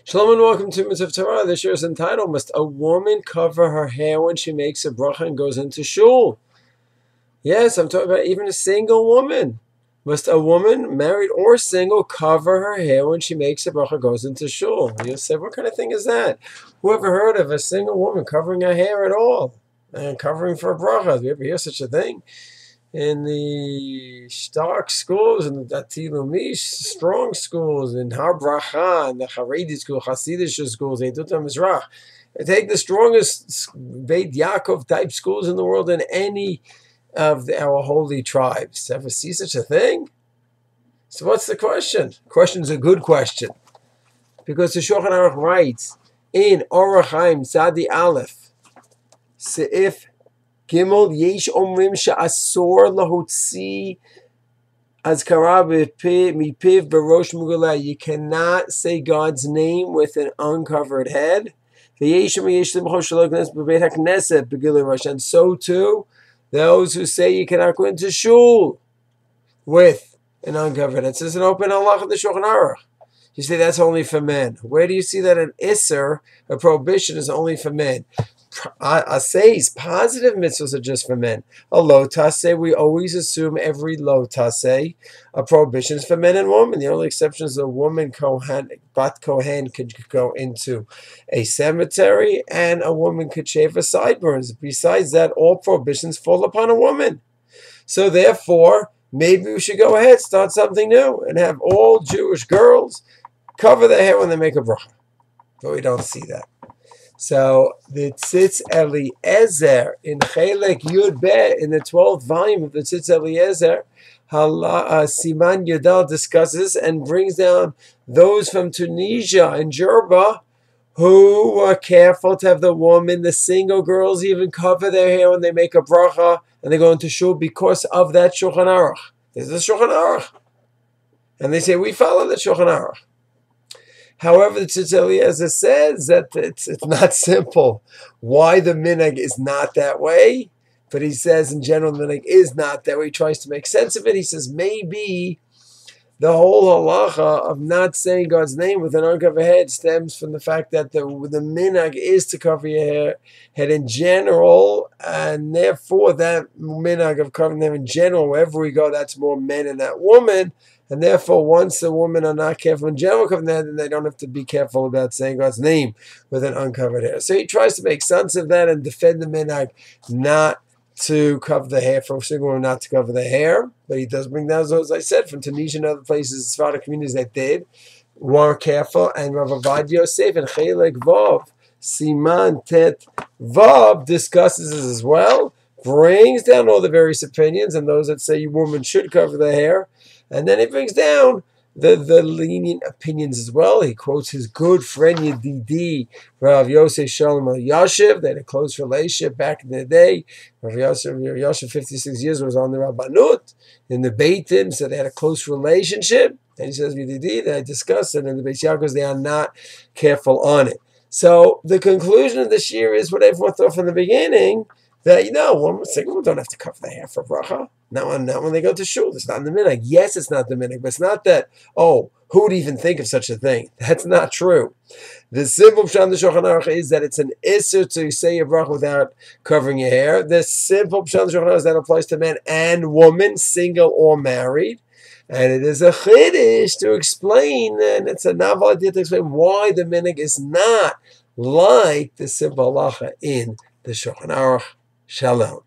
Shalom and welcome to Mitzvot Torah. This year's entitled, Must a Woman Cover Her Hair When She Makes a Bracha and Goes into Shul? Yes, I'm talking about even a single woman. Must a woman, married or single, cover her hair when she makes a bracha and goes into Shul? You say, what kind of thing is that? Who ever heard of a single woman covering her hair at all? And covering for a bracha? Do you ever hear such a thing? In the Stark schools, in the Dati Lumish, strong schools, in Har Bracha, and the Haredi school, Hasidic schools, Eidut HaMizrach. They take the strongest Beit Yaakov type schools in the world in any of our holy tribes. Ever see such a thing? So what's the question? The question's a good question. Because the Shulchan Aruch writes in Orach Chaim Tzadi Aleph, Seif Gimel, Yesh Omrim She'asor Lahotzi Azkara Mipiv Barosh Mugala. You cannot say God's name with an uncovered head. And so too, those who say you cannot go into shul with an uncovered head. It says an open halach of the Shulchan Aruch. You say that's only for men. Where do you see that an isser, a prohibition, is only for men? Asay's positive mitzvahs are just for men. A lo taseh, we always assume every lo taseh, a prohibition is for men and women. The only exception is a woman kohen, bat kohen, could go into a cemetery, and a woman could shave her sideburns. Besides that, all prohibitions fall upon a woman. So therefore, maybe we should go ahead, start something new, and have all Jewish girls cover their hair when they make a bracha. But we don't see that. So the Tzitz Eliezer in Chelek Yud Be, in the 12th volume of the Tzitz Eliezer, Siman Yudal discusses and brings down those from Tunisia and Jerba who were careful to have the woman, the single girls, even cover their hair when they make a bracha and they go into shul because of that Shulchan Aruch. There's the Shulchan Aruch. And they say, we follow the Shulchan Aruch. However, the Tzitz Eliezer says that it's not simple. Why the minhag is not that way? But he says in general the minhag is not that way. He tries to make sense of it. He says maybe the whole halacha of not saying God's name with an uncovered head stems from the fact that the minhag is to cover your head in general, and therefore that minhag of covering them in general, wherever we go, that's more men and not woman. And therefore, once the women are not careful in general covering their head, then they don't have to be careful about saying God's name with an uncovered hair. So he tries to make sense of that and defend the minhag not to cover the hair, for a single woman not to cover the hair. But he does bring down, as I said, from Tunisia and other places, Sephardic communities that did, were careful. And Rav Avad Yosef and Chelek Vav, Siman Tet Vav discusses this as well, brings down all the various opinions and those that say women should cover their hair. And then he brings down the lenient opinions as well. He quotes his good friend Yedidi, Rav Yosef Shalom Yashiv. They had a close relationship back in the day. Rav Yashiv, 56 years, was on the Rabbanut in the Beitim, so they had a close relationship. And he says, Yedidi, that I discussed it in the Beis Yaakov, they are not careful on it. So the conclusion of this year is what everyone thought from the beginning, that, single women don't have to cover their hair for bracha. Not when they go to shul. It's not in the minhag. Yes, it's not the minhag, but it's not that, who would even think of such a thing? That's not true. The simple pshat in the Shulchan Aruch is that it's an isser to say a bracha without covering your hair. The simple pshat in the Shulchan Aruch is that applies to men and women, single or married. And it is a chiddush to explain, and it's a novel idea to explain why the minhag is not like the simple halacha in the Shulchan Aruch. Shalom.